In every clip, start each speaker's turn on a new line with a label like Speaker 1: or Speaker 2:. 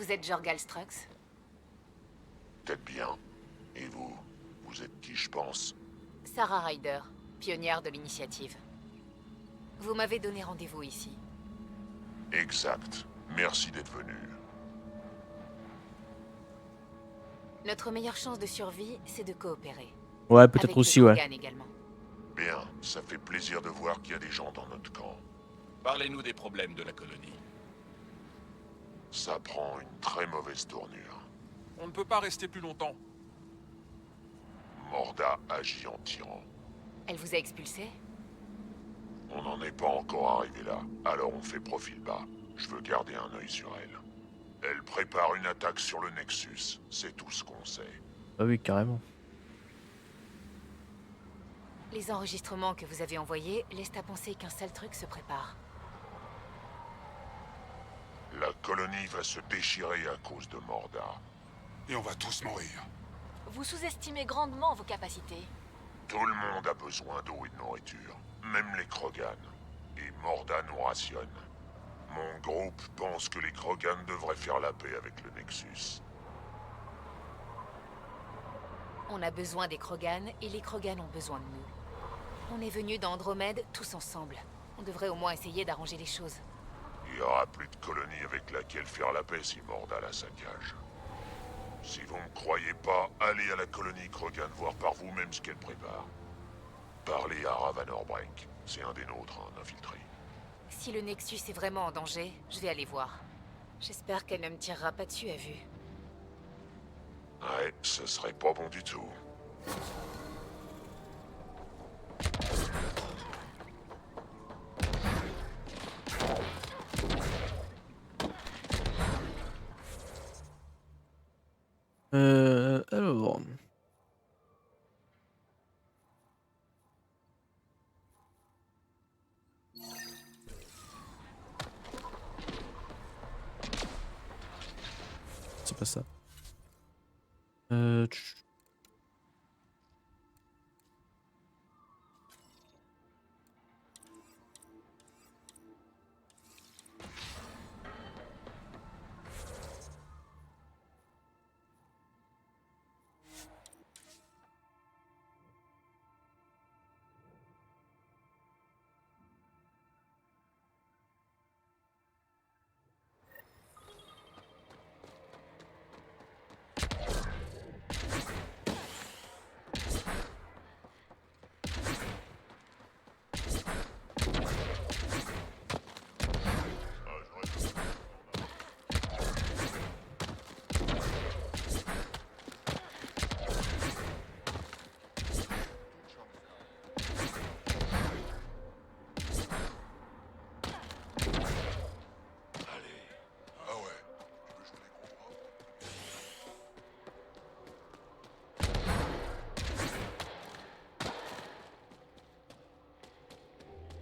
Speaker 1: Vous êtes Jorgal Strux?
Speaker 2: Peut-être bien. Et vous? Vous êtes qui, je pense?
Speaker 1: Sarah Ryder, pionnière de l'initiative. Vous m'avez donné rendez-vous ici.
Speaker 2: Exact. Merci d'être venu.
Speaker 1: Notre meilleure chance de survie, c'est de coopérer.
Speaker 3: Ouais, peut-être
Speaker 1: Avec les
Speaker 3: aussi, ouais.
Speaker 1: Krogan également.
Speaker 2: Bien, ça fait plaisir de voir qu'il y a des gens dans notre camp.
Speaker 4: Parlez-nous des problèmes de la colonie.
Speaker 2: Ça prend une très mauvaise tournure.
Speaker 4: On ne peut pas rester plus longtemps.
Speaker 2: Morda agit en tyran.
Speaker 1: Elle vous a expulsé?
Speaker 2: On n'en est pas encore arrivé là, alors on fait profil bas. Je veux garder un œil sur elle. Elle prépare une attaque sur le Nexus, c'est tout ce qu'on sait.
Speaker 3: Ah oui, carrément.
Speaker 1: Les enregistrements que vous avez envoyés laissent à penser qu'un sale truc se prépare.
Speaker 2: La colonie va se déchirer à cause de Morda.
Speaker 5: Et on va tous mourir.
Speaker 1: Vous sous-estimez grandement vos capacités.
Speaker 2: Tout le monde a besoin d'eau et de nourriture, même les Krogan. Et Morda nous rationne. Mon groupe pense que les Krogan devraient faire la paix avec le Nexus.
Speaker 1: On a besoin des Krogan et les Krogan ont besoin de nous. On est venus dans Andromède tous ensemble. On devrait au moins essayer d'arranger les choses.
Speaker 2: Il n'y aura plus de colonie avec laquelle faire la paix si Morda la saccage. Si vous ne croyez pas, allez à la colonie Krogan voir par vous-même ce qu'elle prépare. Parlez à Ravanorbreak, c'est un des nôtres, un infiltré.
Speaker 1: Si le Nexus est vraiment en danger, je vais aller voir. J'espère qu'elle ne me tirera pas dessus à vue.
Speaker 2: Ouais, ce serait pas bon du tout.
Speaker 3: Alors... C'est pas ça.
Speaker 5: Ah ouais.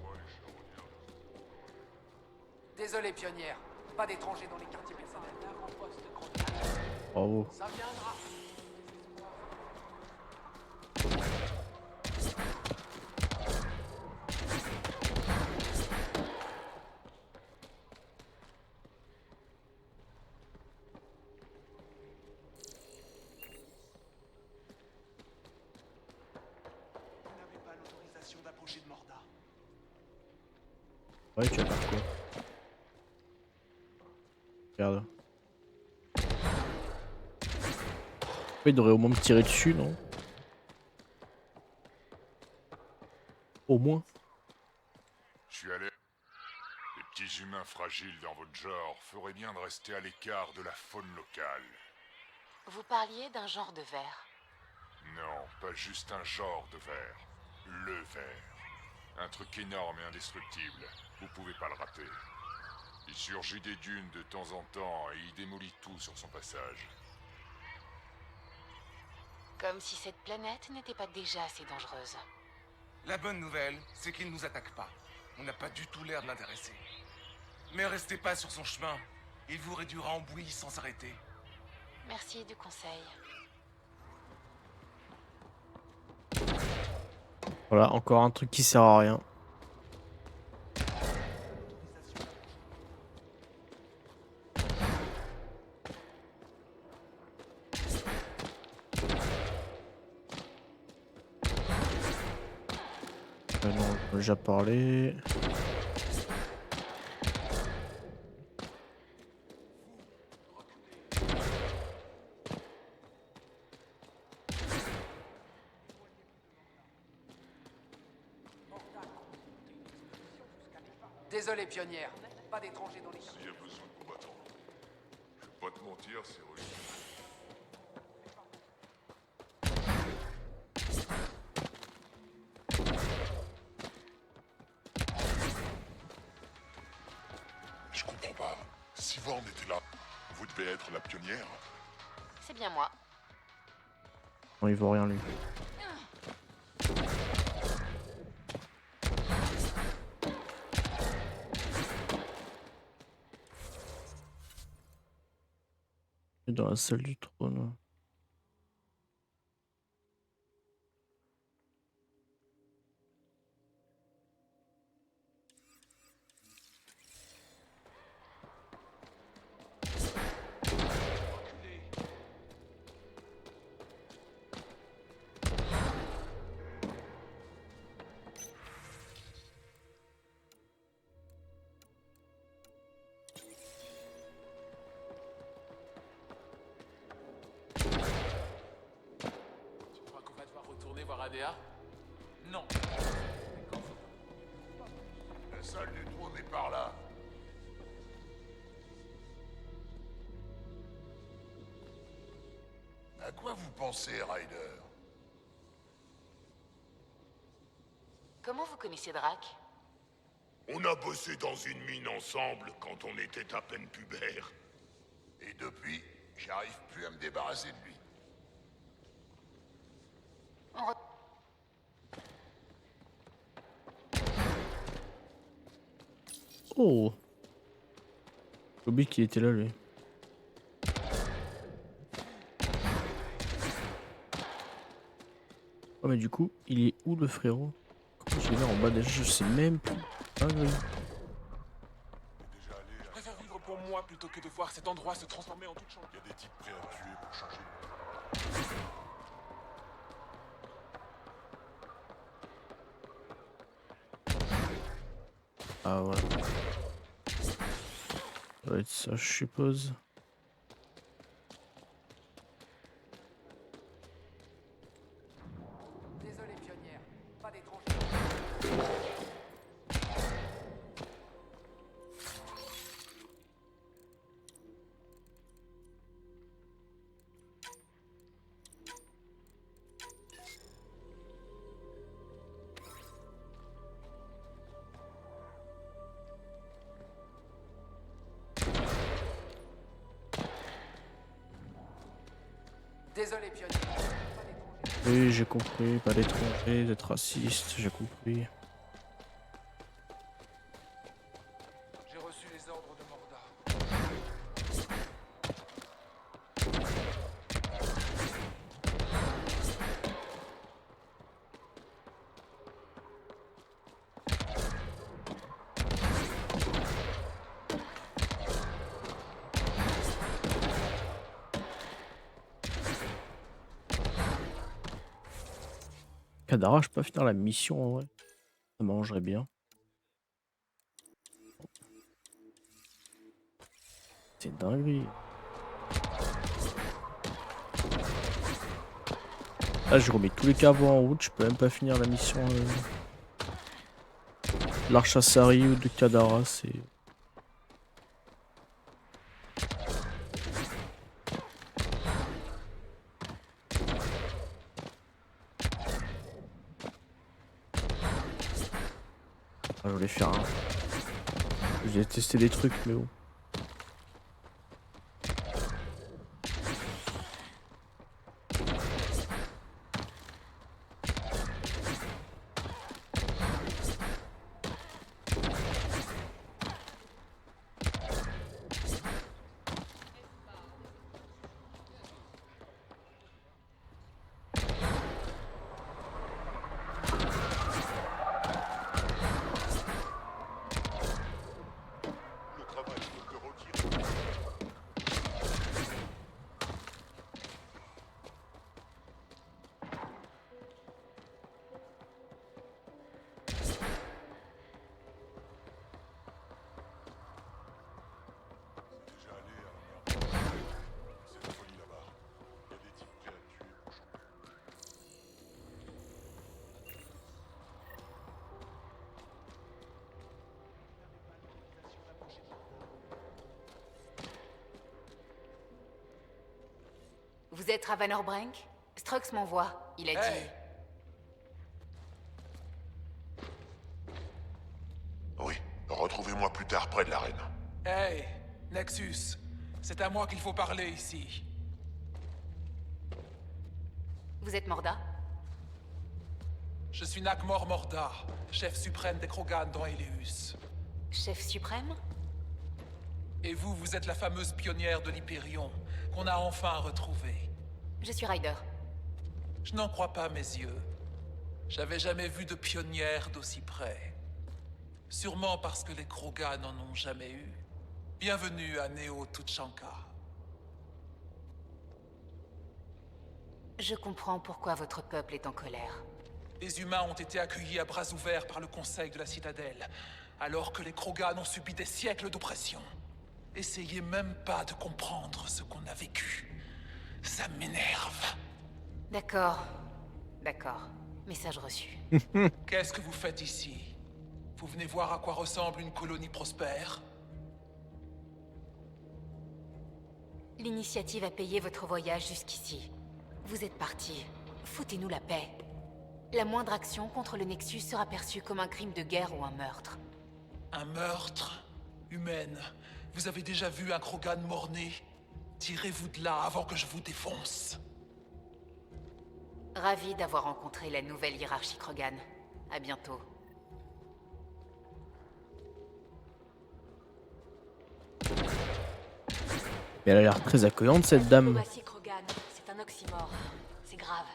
Speaker 5: Tu veux jouer les gros bras?
Speaker 6: Désolé, pionnière. Pas d'étrangers dans les quartiers personnels.
Speaker 3: Bravo.
Speaker 6: Ça viendra.
Speaker 7: Vous n'avez pas l'autorisation d'approcher de Morda.
Speaker 3: Ouais, tu vas faire quoi? Regarde. Il devrait au moins me tirer dessus, non? Au moins.
Speaker 5: Je suis allé. Les petits humains fragiles dans votre genre feraient bien de rester à l'écart de la faune locale.
Speaker 1: Vous parliez d'un genre de verre.
Speaker 5: Non, pas juste un genre de ver. Le ver. Un truc énorme et indestructible. Vous pouvez pas le rater. Il surgit des dunes de temps en temps et il démolit tout sur son passage.
Speaker 1: Comme si cette planète n'était pas déjà assez dangereuse.
Speaker 7: La bonne nouvelle, c'est qu'il ne nous attaque pas. On n'a pas du tout l'air de l'intéresser. Mais restez pas sur son chemin. Il vous réduira en bouillie sans s'arrêter.
Speaker 1: Merci du conseil.
Speaker 3: Voilà, encore un truc qui sert à rien. On a déjà parlé.
Speaker 6: Désolé, pionnière. Pas d'étrangers dans les
Speaker 2: S'il y a besoin de combattants. Je vais pas te mentir, c'est original. Je comprends pas. Si Vorn était là, vous devez être la pionnière.
Speaker 1: C'est bien moi.
Speaker 3: Non, il vaut rien lui. Il est dans la salle du trône.
Speaker 8: Tu crois qu'on va devoir retourner voir ADA? Non.
Speaker 2: La salle du trône est par là. À quoi vous pensez, Ryder?
Speaker 1: Comment vous connaissez Drac?
Speaker 2: On a bossé dans une mine ensemble quand on était à peine pubère. Et depuis, j'arrive plus à me débarrasser de lui.
Speaker 3: Oh! J'ai oublié qu'il était là lui. Oh mais du coup, il est où le frérot? Comment je l'ai mis en bas déjà? Je sais même plus. Ah oui.
Speaker 8: Je préfère vivre pour moi plutôt que de voir cet endroit se transformer en toute chambre.
Speaker 2: Il y a des types prêts à tuer pour changer.
Speaker 3: Ah ouais. Ça va être ça, je suppose.
Speaker 6: Désolé, pionnière. Pas d'étrangers. Désolé, pionnière. Pas d'étrangers.
Speaker 3: Oui, j'ai compris. Pas d'étrangers, d'être raciste, j'ai compris.
Speaker 6: J'ai reçu les ordres de Morda.
Speaker 3: Kadara, je peux pas finir la mission en vrai. Ça m'arrangerait bien. C'est dinguerie. Là, je remets tous les caveaux en route, je peux même pas finir la mission. L'Archasari ou de Kadara, c'est. Ah, je voulais faire un. Je voulais tester des trucs, mais bon.
Speaker 2: Le travail
Speaker 1: Vous êtes Ravanor Brank? Strux m'envoie. Il a dit...
Speaker 4: Hey.
Speaker 2: Oui, retrouvez-moi plus tard près de l'arène.
Speaker 8: Hey, Nexus, c'est à moi qu'il faut parler ici.
Speaker 1: Vous êtes Morda?
Speaker 8: Je suis Nakmor Morda, chef suprême des Krogan dans Eleus.
Speaker 1: Chef suprême?
Speaker 8: Et vous, vous êtes la fameuse pionnière de l'Hyperion, qu'on a enfin retrouvée.
Speaker 1: Je suis Ryder.
Speaker 8: Je n'en crois pas mes yeux. J'avais jamais vu de pionnière d'aussi près. Sûrement parce que les Krogan n'en ont jamais eu. Bienvenue à Neo Tuchanka.
Speaker 1: Je comprends pourquoi votre peuple est en colère.
Speaker 8: Les humains ont été accueillis à bras ouverts par le Conseil de la Citadelle, alors que les Krogan ont subi des siècles d'oppression. Essayez même pas de comprendre ce qu'on a vécu. Ça m'énerve.
Speaker 1: D'accord. D'accord. Message reçu.
Speaker 8: Qu'est-ce que vous faites ici? Vous venez voir à quoi ressemble une colonie prospère?
Speaker 1: L'initiative a payé votre voyage jusqu'ici. Vous êtes partis. Foutez-nous la paix. La moindre action contre le Nexus sera perçue comme un crime de guerre ou un meurtre.
Speaker 8: Un meurtre? Humaine? Vous avez déjà vu un Krogan mort-né? Tirez-vous de là avant que je vous défonce.
Speaker 1: Ravi d'avoir rencontré la nouvelle hiérarchie Krogan. À bientôt.
Speaker 3: Mais elle a l'air très accueillante cette dame.
Speaker 1: Diplomatie Krogan, c'est un oxymore. C'est grave.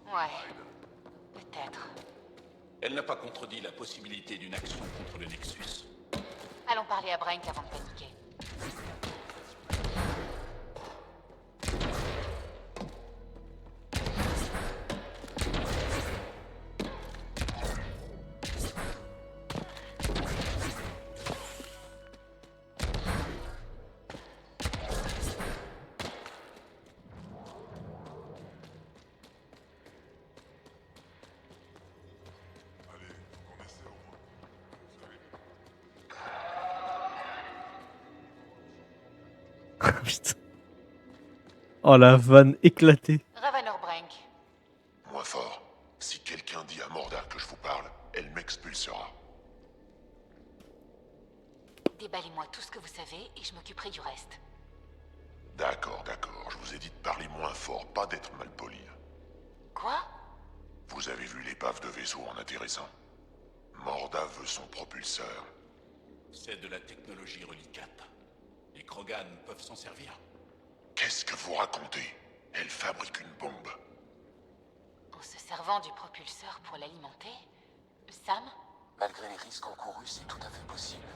Speaker 1: Ouais. Peut-être.
Speaker 4: Elle n'a pas contredit la possibilité d'une action contre le Nexus.
Speaker 1: Allons parler à Brank avant de paniquer.
Speaker 3: Putain. Oh la vanne éclatée.
Speaker 1: Ravanor Brank.
Speaker 2: Moins fort. Si quelqu'un dit à Morda que je vous parle, elle m'expulsera.
Speaker 1: Déballez-moi tout ce que vous savez et je m'occuperai du reste.
Speaker 2: D'accord, d'accord. Je vous ai dit de parler moins fort, pas d'être malpoli.
Speaker 1: Quoi?
Speaker 2: Vous avez vu l'épave de vaisseau en atterrissant? Morda veut son propulseur.
Speaker 4: C'est de la technologie relicate. Les Krogan peuvent s'en servir.
Speaker 2: Qu'est-ce que vous racontez? Elle fabrique une bombe.
Speaker 1: En se servant du propulseur pour l'alimenter? Sam?
Speaker 6: Malgré les risques encourus, c'est tout à fait possible.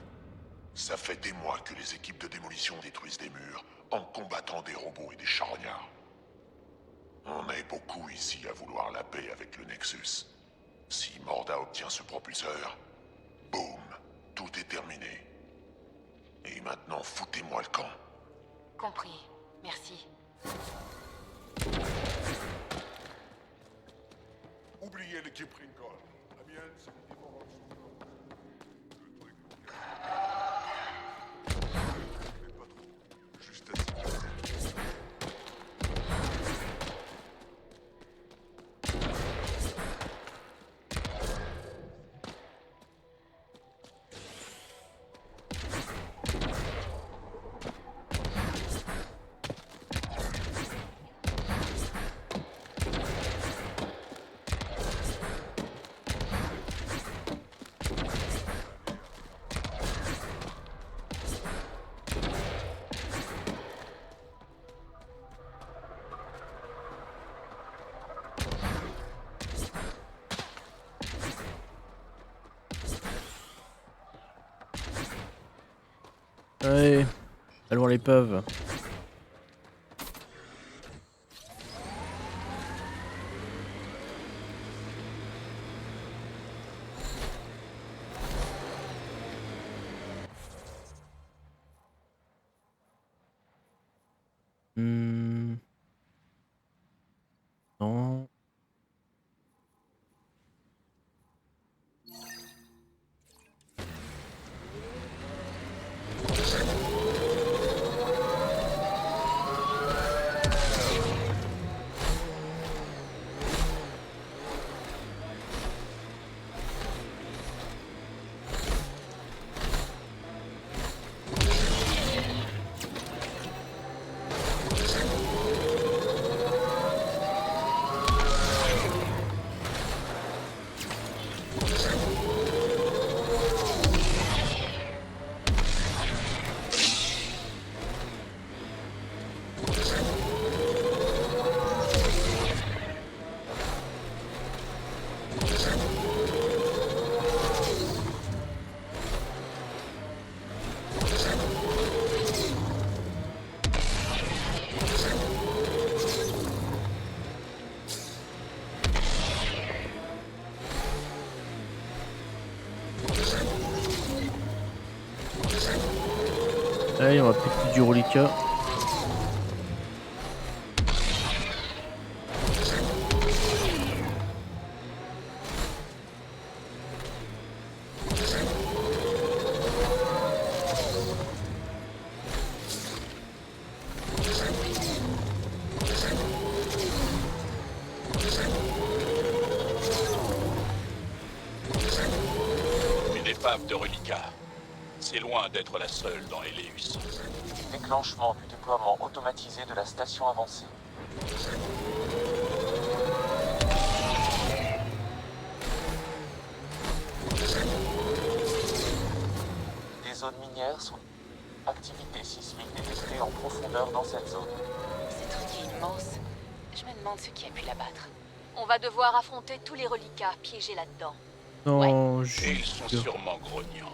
Speaker 2: Ça fait des mois que les équipes de démolition détruisent des murs en combattant des robots et des charognards. On est beaucoup ici à vouloir la paix avec le Nexus. Si Morda obtient ce propulseur, boum, tout est terminé. Et maintenant, foutez-moi le camp.
Speaker 1: Compris. Merci.
Speaker 5: Oubliez l'équipe Rincon. La mienne, c'est une différence. Mais pas trop. Juste assez.
Speaker 3: Allez, allons à l'épave. Non. Allez, on va péter du reliquat.
Speaker 4: Une épave de reliquat. C'est loin d'être la seule dans Eleus.
Speaker 9: Déclenchement du déploiement automatisé de la station avancée. Des zones minières sont... Activité sismique détectée en profondeur dans cette zone.
Speaker 1: Ce truc est immense. Je me demande ce qui a pu l'abattre. On va devoir affronter tous les reliquats piégés là-dedans.
Speaker 3: Non,
Speaker 4: Et ils sont
Speaker 3: juste.
Speaker 4: sûrement grognants.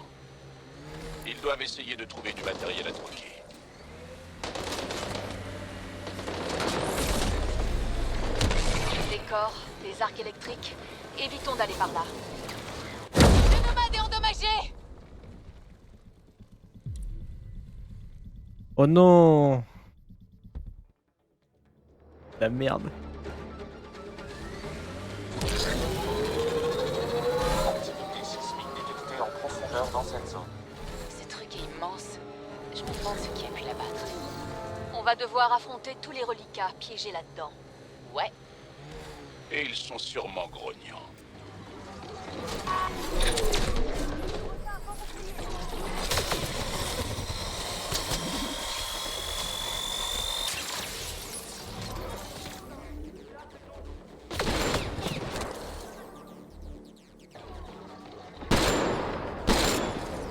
Speaker 4: Ils doivent essayer de trouver du matériel à troquer.
Speaker 1: Des corps, des arcs électriques. Évitons d'aller par là. Le nomade est endommagé!
Speaker 3: Oh non! La merde.
Speaker 9: Activité sismique détectée en profondeur dans cette zone.
Speaker 1: Ce truc est immense. Je me demande ce qui a pu l'abattre. On va devoir affronter tous les reliquats piégés là-dedans. Ouais.
Speaker 4: Et ils sont sûrement grognants.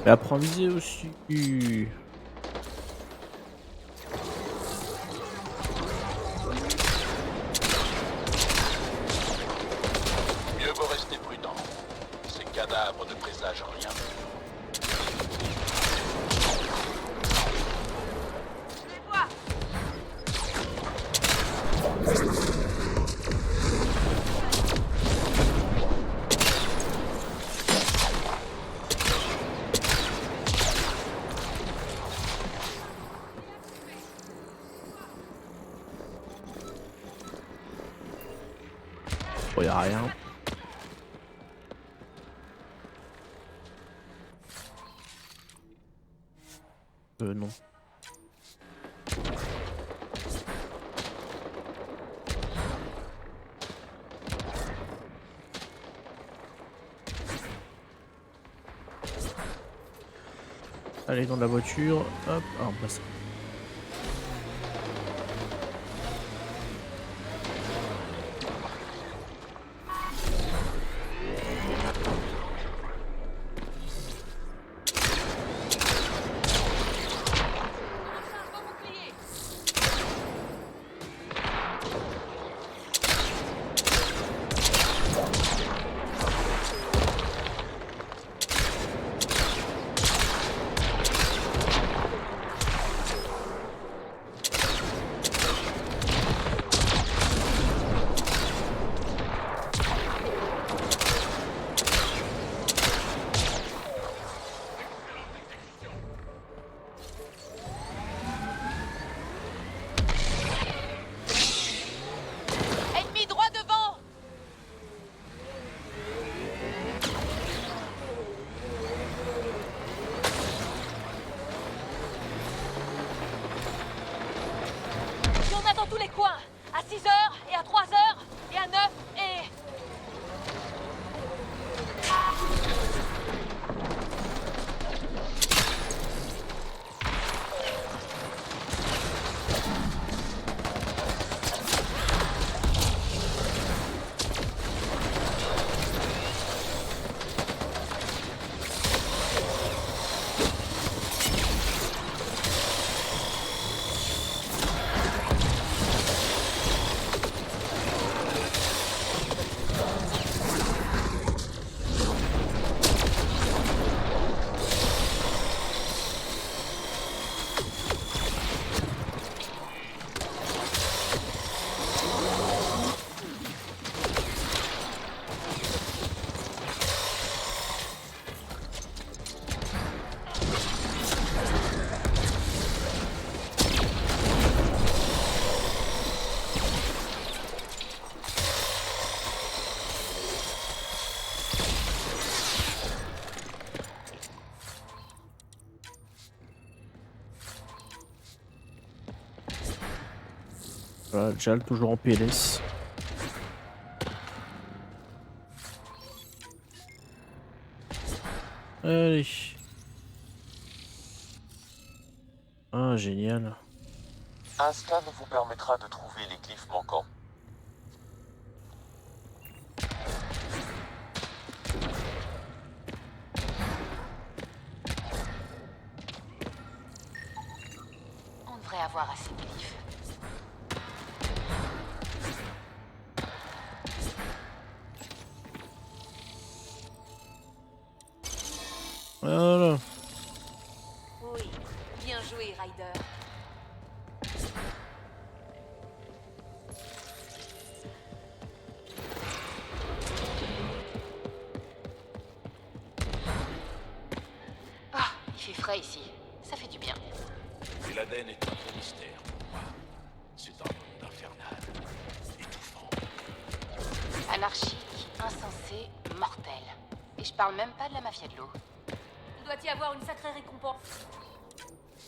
Speaker 3: Et apprends à viser aussi.
Speaker 4: Mieux vaut rester prudent. Ces cadavres ne présagent rien.
Speaker 1: Je les vois!
Speaker 3: Oh, y'a rien. Non. Allez dans la voiture. Hop, ah, on passe. Voilà, Jal toujours en PLS. Allez. Ah, génial.
Speaker 9: Un scan vous permettra de trouver les glyphes manquants.
Speaker 1: On devrait avoir assez de glyphes.
Speaker 3: Voilà.
Speaker 1: Oui, bien joué, Ryder. Ah, il fait frais ici. Ça fait du bien.
Speaker 4: Et l'Aden est un vrai mystère pour moi. C'est un monde infernal, étouffant.
Speaker 1: Anarchique, insensé, mortel. Et je parle même pas de la mafia de l'eau. Il doit y avoir une sacrée récompense.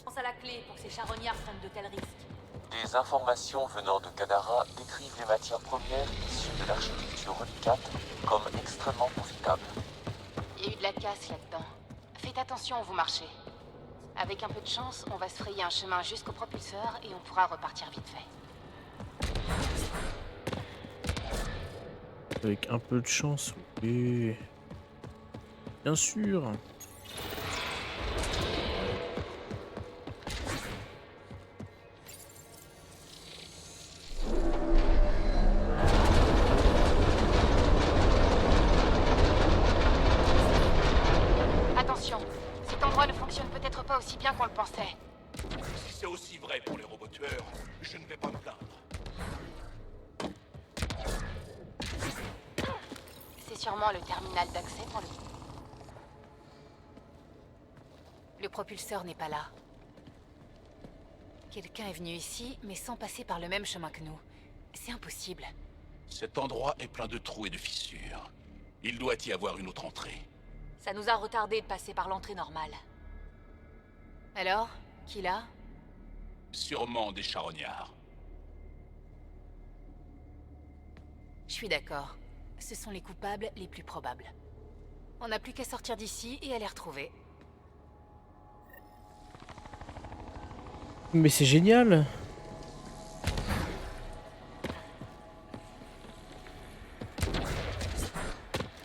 Speaker 1: Pense à la clé pour que ces charognards prennent de tels risques.
Speaker 9: Des informations venant de Kadara décrivent les matières premières issues de l'architecture relicate comme extrêmement profitables.
Speaker 1: Il y a eu de la casse là-dedans. Faites attention où vous marchez. Avec un peu de chance, on va se frayer un chemin jusqu'au propulseur et on pourra repartir vite fait.
Speaker 3: Avec un peu de chance, oui. Bien sûr.
Speaker 1: Attention, cet endroit ne fonctionne peut-être pas aussi bien qu'on le pensait.
Speaker 4: Si c'est aussi vrai pour les robots tueurs, je ne vais pas me plaindre.
Speaker 1: C'est sûrement le terminal d'accès pour le... Le propulseur n'est pas là. Quelqu'un est venu ici, mais sans passer par le même chemin que nous. C'est impossible.
Speaker 4: Cet endroit est plein de trous et de fissures. Il doit y avoir une autre entrée.
Speaker 1: Ça nous a retardé de passer par l'entrée normale. Alors, qui l'a?
Speaker 4: Sûrement des charognards.
Speaker 1: Je suis d'accord. Ce sont les coupables les plus probables. On n'a plus qu'à sortir d'ici et à les retrouver.
Speaker 3: Mais c'est génial.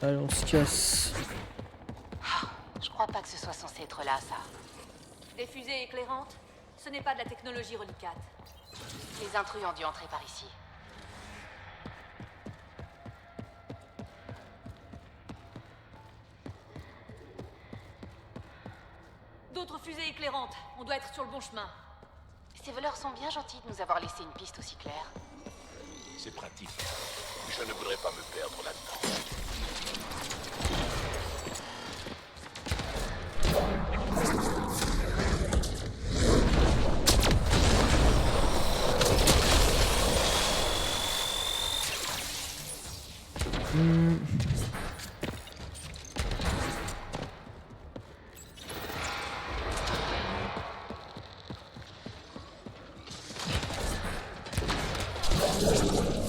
Speaker 3: Allez, on se casse.
Speaker 1: Je crois pas que ce soit censé être là, ça. Des fusées éclairantes? Ce n'est pas de la technologie relicate. Les intrus ont dû entrer par ici. D'autres fusées éclairantes. On doit être sur le bon chemin. Ces voleurs sont bien gentils de nous avoir laissé une piste aussi claire.
Speaker 4: C'est pratique. Je ne voudrais pas me perdre là-dedans.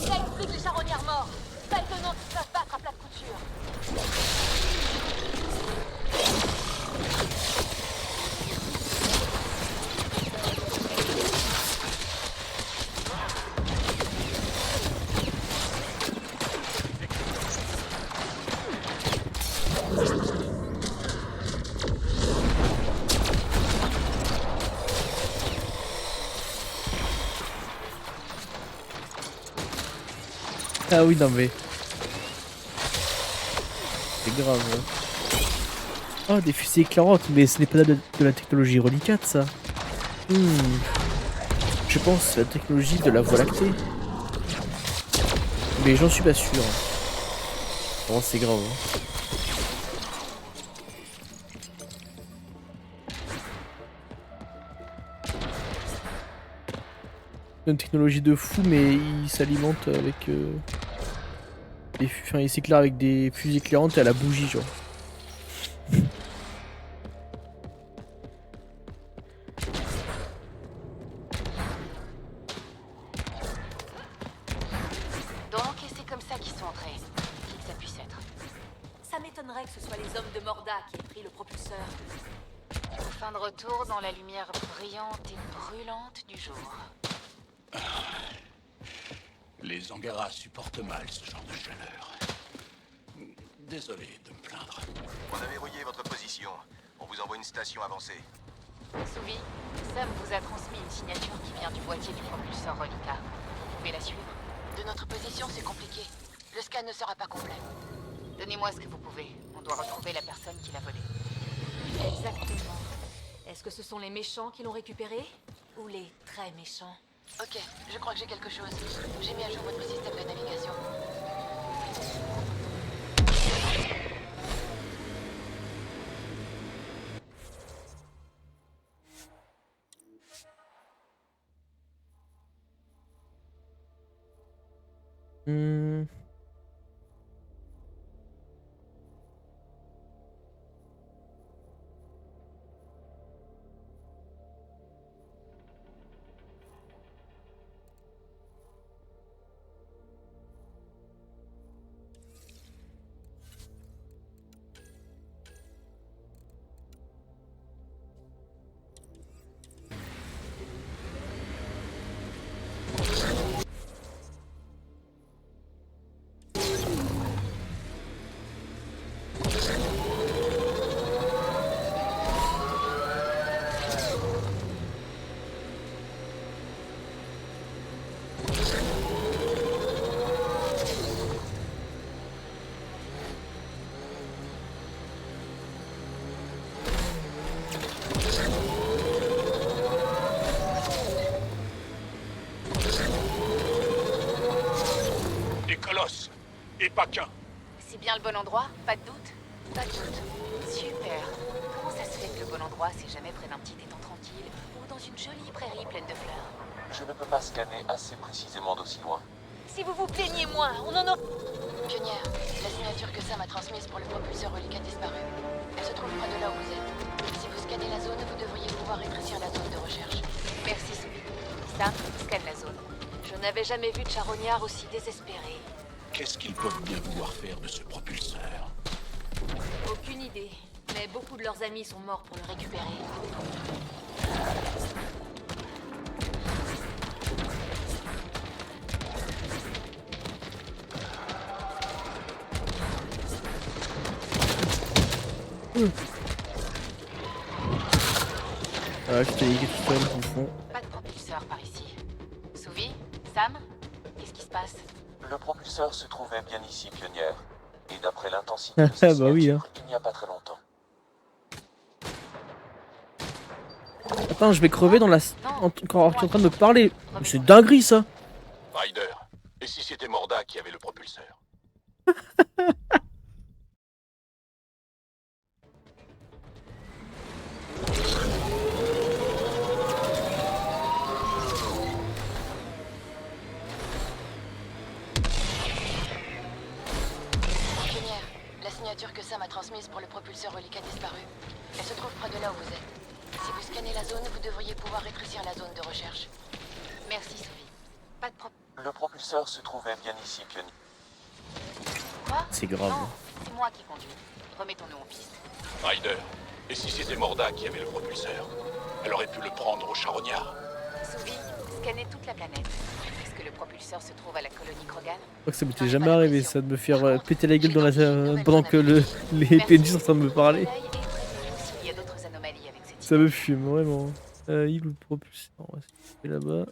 Speaker 1: Ça explique les charognards morts. Pas étonnant qu'ils savent battre à plat de couture.
Speaker 3: Ah oui, non mais... C'est grave. Hein. Oh, des fusées éclairantes, mais ce n'est pas de la technologie relicate, ça. Je pense la technologie de la Voie lactée. Mais j'en suis pas sûr. Bon, c'est grave. Hein. Une technologie de fou, mais il s'alimente avec enfin, il s'éclaire avec des fusées éclairantes et à la bougie, genre.
Speaker 1: peut-être.
Speaker 10: Ça m'étonnerait que ce soit les hommes de Morda qui aient pris le propulseur.
Speaker 1: Fin de retour dans la lumière brillante et brûlante du jour.
Speaker 4: Les Angara supportent mal ce genre de chaleur. Désolé de me plaindre.
Speaker 11: On a verrouillé votre position. On vous envoie une station avancée.
Speaker 1: Souvi, Sam vous a transmis une signature qui vient du boîtier du propulseur Relica. Vous pouvez la suivre? De notre position, c'est compliqué. Le scan ne sera pas complet. Donnez-moi ce que vous pouvez. On doit retrouver la personne qui l'a volé.
Speaker 10: Exactement. Est-ce que ce sont les méchants qui l'ont récupéré? Ou les très méchants?
Speaker 1: Ok, je crois que j'ai quelque chose. J'ai mis à jour votre système de navigation.
Speaker 4: Et pas qu'un.
Speaker 1: C'est bien le bon endroit? Pas de doute? Pas de doute. Super. Comment ça se fait que le bon endroit, c'est jamais près d'un petit étang tranquille ou dans une jolie prairie pleine de fleurs?
Speaker 9: Je ne peux pas scanner assez précisément d'aussi loin.
Speaker 10: Si vous vous plaignez moins, on en a...
Speaker 1: Pionnière, la signature que Sam a transmise pour le propulseur Relica disparu. Elle se trouve près de là où vous êtes. Si vous scannez la zone, vous devriez pouvoir rétrécir la zone de recherche. Merci, Soubi. Sam, scanne la zone.
Speaker 10: Je n'avais jamais vu de charognard aussi désespéré.
Speaker 4: Qu'est-ce qu'ils peuvent bien vouloir faire de ce propulseur?
Speaker 10: Aucune idée, mais beaucoup de leurs amis sont morts pour le récupérer.
Speaker 3: Ah, je t'ai dit tout seul, au fond.
Speaker 1: Pas de propulseur par ici. Souvi? Sam? Qu'est-ce qui se passe?
Speaker 9: Le propulseur se trouvait bien ici, pionnière. Et d'après l'intensité de
Speaker 3: Ah
Speaker 9: sa
Speaker 3: bah oui,
Speaker 9: signature, il n'y a pas très longtemps.
Speaker 3: Attends, je vais crever dans la... Quand tu es en train de me parler. C'est dinguerie ça.
Speaker 4: Ryder, et si c'était Morda qui avait le propulseur?
Speaker 1: Pionnière, la signature que Sam a transmise pour le propulseur Relica disparu. Elle se trouve près de là où vous êtes. Si vous scannez la zone, vous devriez pouvoir rétrécir la zone de recherche. Merci, Sophie. Pas de
Speaker 9: Le propulseur se trouvait bien ici, pionnière.
Speaker 1: Quoi?
Speaker 3: C'est grave.
Speaker 1: Non, c'est moi qui conduis. Remettons-nous en piste.
Speaker 4: Ryder, et si c'était Morda qui avait le propulseur? Elle aurait pu le prendre au charognard.
Speaker 1: Sophie, scannez toute la planète. Est-ce que le propulseur se trouve à la colonie Krogan?
Speaker 3: Je crois que ça m'était jamais arrivé ça de me faire péter la gueule dans la... pendant que les PNJ sont en train de me parler.
Speaker 1: S'il y a d'autres anomalies avec cette
Speaker 3: Ça me fume vraiment. Il ou le propulseur, on va se couper là-bas.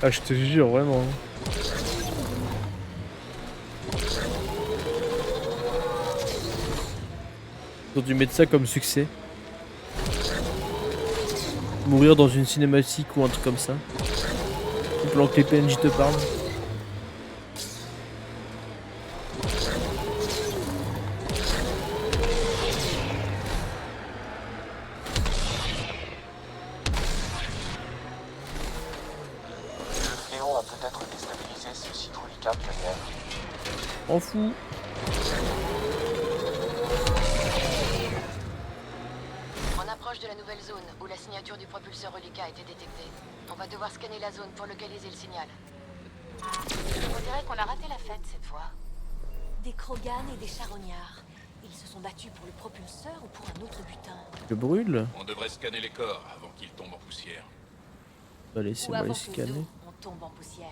Speaker 3: Ah, je te jure, vraiment. Ils ont dû mettre ça comme succès. Mourir dans une cinématique ou un truc comme ça. Pendant que les PNJ te parlent.
Speaker 9: a peut-être déstabilisé ce site reliquat pionnière.
Speaker 3: On fout.
Speaker 1: On approche de la nouvelle zone où la signature du propulseur reliquat a été détectée. On va devoir scanner la zone pour localiser le signal. On dirait qu'on a raté la fête cette fois.
Speaker 10: Des Krogan et des charognards. Ils se sont battus pour le propulseur ou pour un autre butin?
Speaker 3: Je brûle.
Speaker 4: On devrait scanner les corps avant qu'ils tombent en poussière.
Speaker 3: Bah
Speaker 10: Ou
Speaker 3: laissez-moi
Speaker 10: avant
Speaker 3: les
Speaker 10: que
Speaker 3: scanner.
Speaker 10: nous, on tombe en poussière.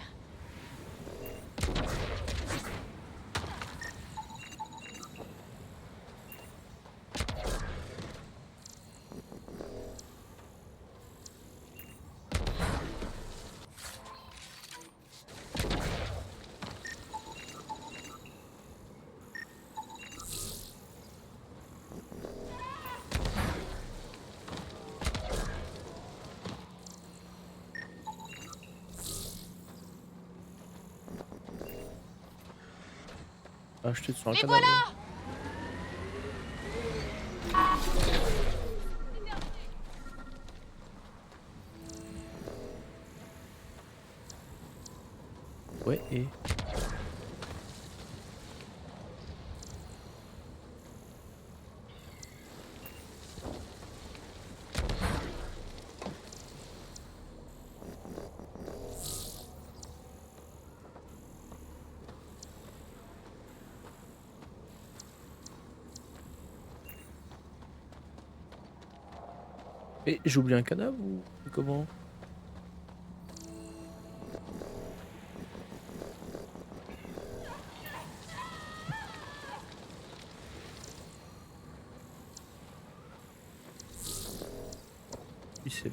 Speaker 3: Ah, je sur un
Speaker 1: Les
Speaker 3: cadavre.
Speaker 1: voilà!
Speaker 3: Ouais, et... Et j'ai oublié un cadavre ou comment? Oui, c'est...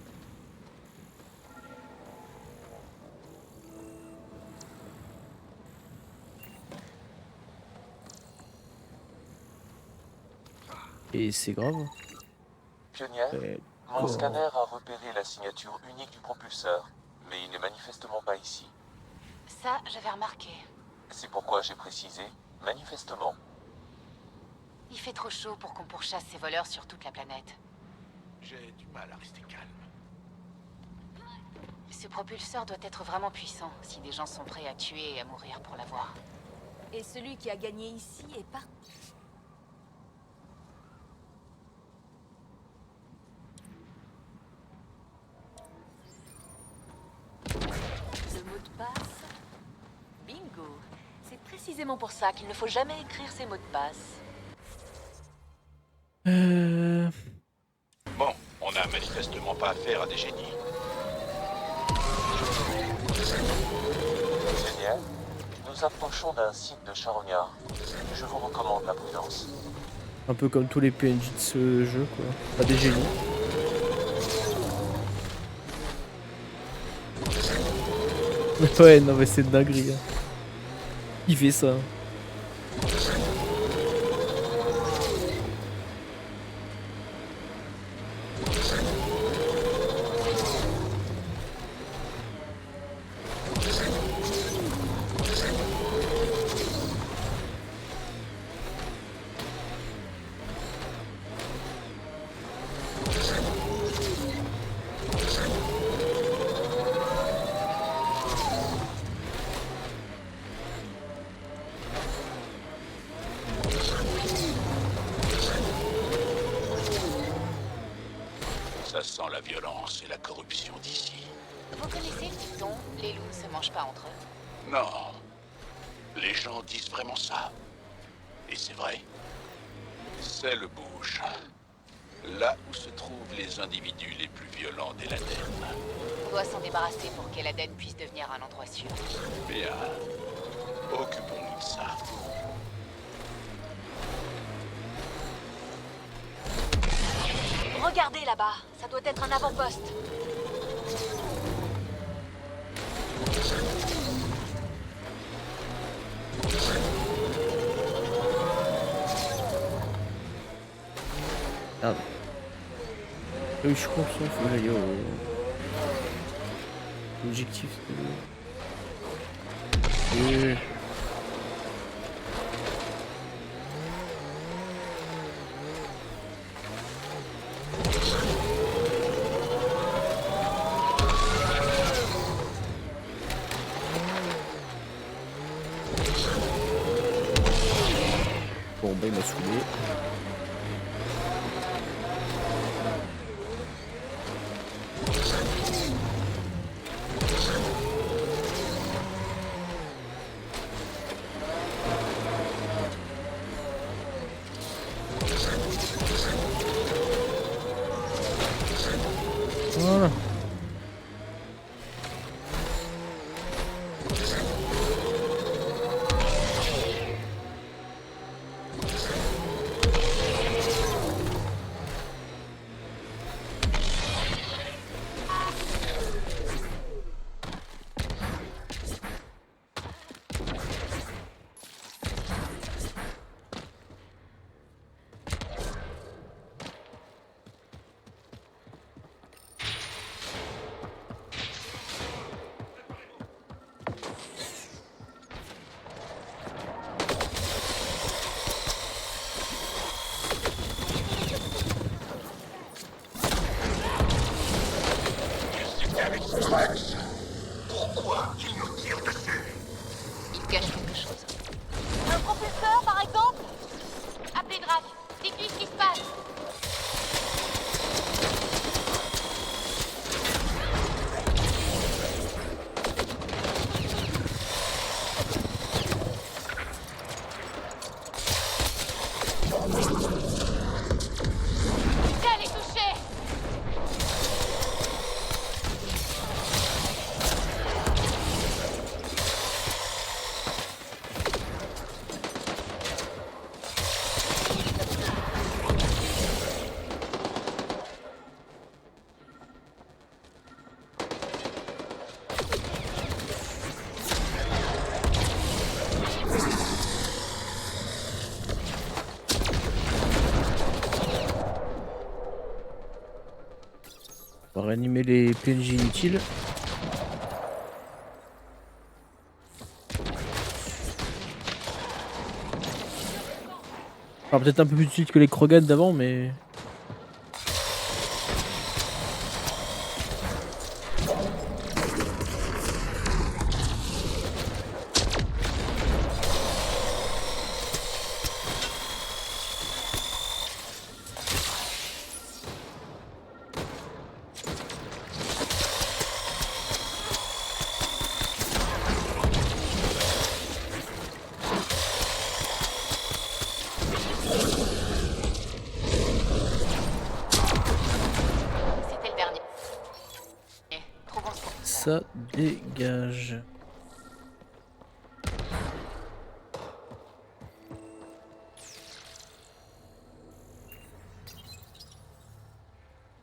Speaker 3: Et c'est grave.
Speaker 9: Pionnière, mon
Speaker 3: D'accord.
Speaker 9: scanner a repéré la signature unique du propulseur, mais il n'est manifestement pas ici.
Speaker 1: Ça, j'avais remarqué.
Speaker 9: C'est pourquoi j'ai précisé manifestement.
Speaker 1: Il fait trop chaud pour qu'on pourchasse ces voleurs sur toute la planète.
Speaker 4: J'ai du mal à rester calme.
Speaker 1: Ce propulseur doit être vraiment puissant si des gens sont prêts à tuer et à mourir pour l'avoir.
Speaker 10: Et celui qui a gagné ici est parti. Le mot de passe? Bingo! C'est précisément pour ça qu'il ne faut jamais écrire ces mots de passe.
Speaker 4: Bon, on n'a manifestement pas affaire à des génies.
Speaker 9: Pionnière, nous approchons d'un site de charognard. Je vous recommande la prudence.
Speaker 3: Un peu comme tous les PNJ de ce jeu, quoi. Pas des génies. Ouais, non mais c'est dinguerie. Hein. Il fait ça.
Speaker 4: Ça sent la violence et la corruption d'ici.
Speaker 1: Vous connaissez le dicton, les loups ne se mangent pas entre eux?
Speaker 4: Non. Les gens disent vraiment ça. Et c'est vrai. C'est le bouge. Là où se trouvent les individus les plus violents d'Eladen.
Speaker 1: On doit s'en débarrasser pour qu'Eladen puisse devenir un endroit sûr.
Speaker 4: Bien. Occupons-nous de ça.
Speaker 10: Regardez là-bas, ça doit être un avant-poste.
Speaker 3: Ah. Oui, je comprends, faut que j'aille au... L'objectif. Oui. Bon bah il m'a saoulé. Voilà.
Speaker 11: Pourquoi il nous tire dessus?
Speaker 1: Il cache quelque chose.
Speaker 10: Un propulseur, par exemple?
Speaker 1: Appelez Drac. Dites-lui ce qui se passe. Elle est touchée.
Speaker 3: On va réanimer les PNJ inutiles. Enfin, peut-être un peu plus utile que les Krogan d'avant, mais...
Speaker 1: C'était le dernier. Trouvons ce propulseur.
Speaker 3: Ça dégage.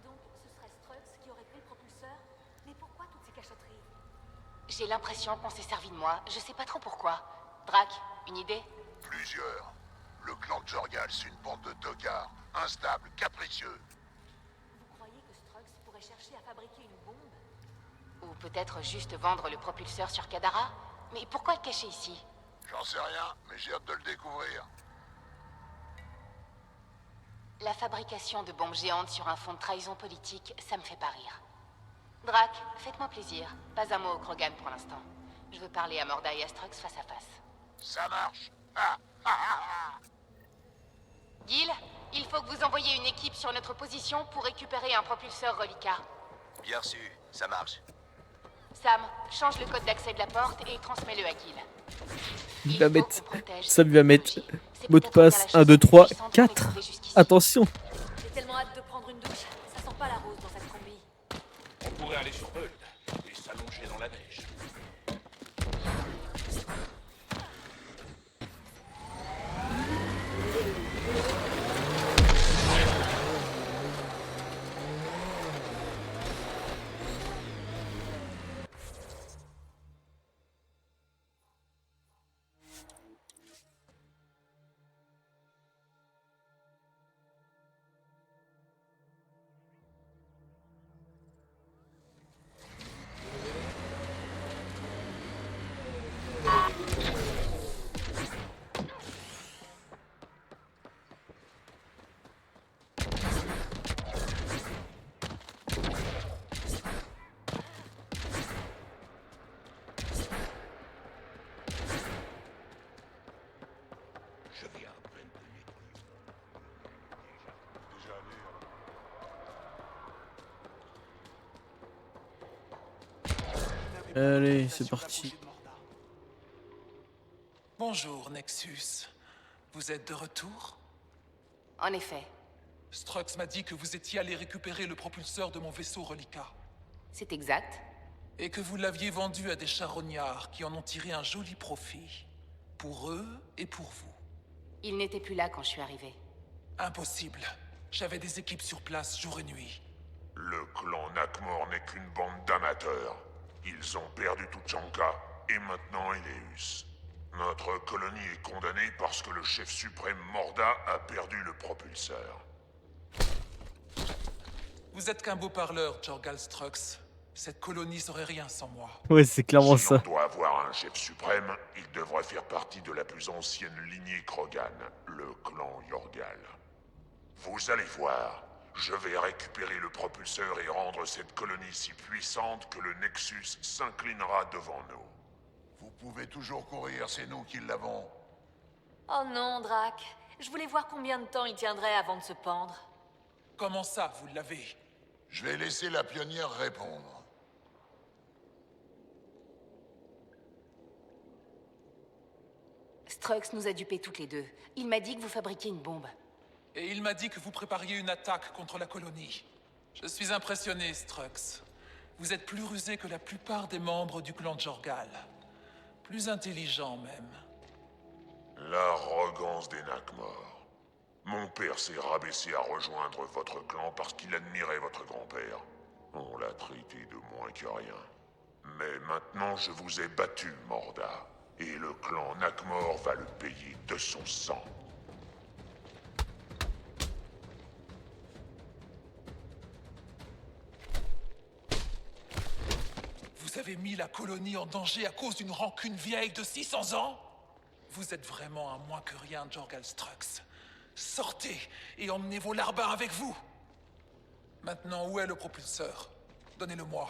Speaker 10: Donc, ce serait Strux qui aurait pris le propulseur? Mais pourquoi toutes ces cachotteries?
Speaker 1: J'ai l'impression qu'on s'est servi de moi. Je sais pas trop pourquoi. Drac, une idée?
Speaker 2: Plusieurs. Le clan de Jorgal, c'est une bande de tocards. Instables, capricieux.
Speaker 10: Vous croyez que Strux pourrait chercher à fabriquer une bombe?
Speaker 1: Ou peut-être juste vendre le propulseur sur Kadara? Mais pourquoi le cacher ici?
Speaker 2: J'en sais rien, mais j'ai hâte de le découvrir.
Speaker 1: La fabrication de bombes géantes sur un fond de trahison politique, ça me fait pas rire. Drac, faites-moi plaisir. Pas un mot au Krogan pour l'instant. Je veux parler à Morda et à Strux face à face.
Speaker 2: Ça marche. Ah, ah, ah, ah.
Speaker 1: Gil, il faut que vous envoyiez une équipe sur notre position pour récupérer un propulseur reliquat.
Speaker 11: Bien reçu, ça marche.
Speaker 1: Sam, change le code d'accès de la porte et transmets-le à Gil.
Speaker 3: Il
Speaker 1: Il
Speaker 3: va
Speaker 1: faut
Speaker 3: mettre...
Speaker 1: qu'on protège
Speaker 3: Ça lui va mettre...
Speaker 1: C'est
Speaker 3: Mot de
Speaker 1: peut-être bien la
Speaker 3: passe
Speaker 1: chose
Speaker 3: 1, 2,
Speaker 1: la plus
Speaker 3: 3,
Speaker 1: puissante qu'on ait
Speaker 3: 4.
Speaker 1: trouvée jusqu'ici.
Speaker 3: Attention.
Speaker 10: J'ai tellement hâte de prendre une douche. Ça sent pas la rose dans cette combi.
Speaker 4: On pourrait aller sur Huld et s'allonger dans la neige.
Speaker 3: Allez, c'est parti.
Speaker 8: Bonjour, Nexus. Vous êtes de retour?
Speaker 10: En effet,
Speaker 8: Strux m'a dit que vous étiez allé récupérer le propulseur de mon vaisseau Relica.
Speaker 10: c'est exact.
Speaker 8: Et que vous l'aviez vendu à des charognards qui en ont tiré un joli profit. Pour eux et pour vous.
Speaker 10: Il n'était plus là quand je suis arrivé.
Speaker 8: Impossible. J'avais des équipes sur place jour et nuit.
Speaker 2: Le clan Nakmor n'est qu'une bande d'amateurs. Ils ont perdu Tuchanka et maintenant Eleus. Notre colonie est condamnée parce que le chef suprême Morda a perdu le propulseur.
Speaker 8: Vous êtes qu'un beau parleur, Jorgal Strux. Cette colonie serait rien sans moi.
Speaker 3: Ouais, c'est clairement
Speaker 2: Si
Speaker 3: ça.
Speaker 2: on doit avoir un chef suprême, il devrait faire partie de la plus ancienne lignée Krogan, le clan Yorgal. Vous allez voir, je vais récupérer le propulseur et rendre cette colonie si puissante que le Nexus s'inclinera devant nous.
Speaker 12: Vous pouvez toujours courir, c'est nous qui l'avons.
Speaker 10: Oh non, Drac. Je voulais voir combien de temps il tiendrait avant de se pendre.
Speaker 8: Comment ça, vous l'avez?
Speaker 12: Je vais laisser la pionnière répondre.
Speaker 10: Strux nous a dupés toutes les deux. Il m'a dit que vous fabriquiez une bombe.
Speaker 8: Et il m'a dit que vous prépariez une attaque contre la colonie. Je suis impressionné, Strux. Vous êtes plus rusé que la plupart des membres du clan Jorgal. Plus intelligent, même.
Speaker 2: L'arrogance des Nakmor. Mon père s'est rabaissé à rejoindre votre clan parce qu'il admirait votre grand-père. On l'a traité de moins que rien. Mais maintenant, je vous ai battu, Morda. Et le clan Nakmor va le payer de son sang.
Speaker 8: Vous avez mis la colonie en danger à cause d'une rancune vieille de 600 ans? Vous êtes vraiment un moins que rien, Jorgal Strux. Sortez et emmenez vos larbins avec vous. Maintenant, où est le propulseur? Donnez-le-moi.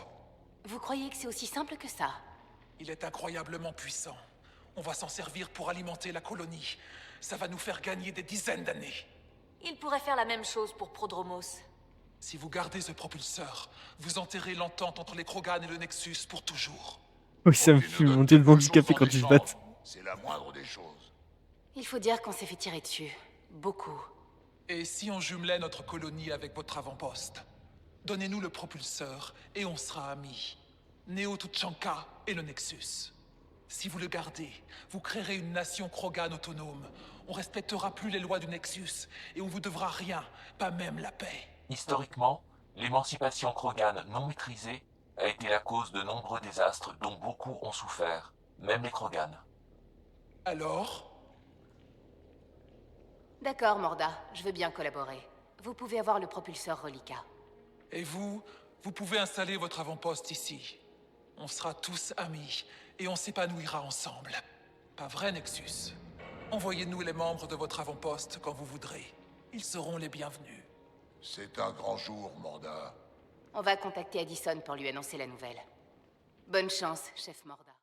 Speaker 10: Vous croyez que c'est aussi simple que ça?
Speaker 8: Il est incroyablement puissant. On va s'en servir pour alimenter la colonie. Ça va nous faire gagner des dizaines d'années.
Speaker 10: Il pourrait faire la même chose pour Prodromos.
Speaker 8: Si vous gardez ce propulseur, vous enterrez l'entente entre les Krogan et le Nexus pour toujours.
Speaker 3: Oui, ça me fait monter le ventre du café quand ils se battent.
Speaker 12: C'est la moindre des choses.
Speaker 10: Il faut dire qu'on s'est fait tirer dessus. Beaucoup.
Speaker 8: Et si on jumelait notre colonie avec votre avant-poste? Donnez-nous le propulseur et on sera amis. Neo Tuchanka et le Nexus. Si vous le gardez, vous créerez une nation Krogan autonome. On respectera plus les lois du Nexus et on vous devra rien, pas même la paix.
Speaker 9: Historiquement, l'émancipation Krogan non maîtrisée a été la cause de nombreux désastres dont beaucoup ont souffert, même les Krogan.
Speaker 8: Alors?
Speaker 10: D'accord, Morda. Je veux bien collaborer. Vous pouvez avoir le propulseur Relica.
Speaker 8: Et vous pouvez installer votre avant-poste ici. On sera tous amis et on s'épanouira ensemble. Pas vrai, Nexus? Envoyez-nous les membres de votre avant-poste quand vous voudrez. Ils seront les bienvenus.
Speaker 12: C'est un grand jour, Morda.
Speaker 10: On va contacter Addison pour lui annoncer la nouvelle. Bonne chance, chef Morda.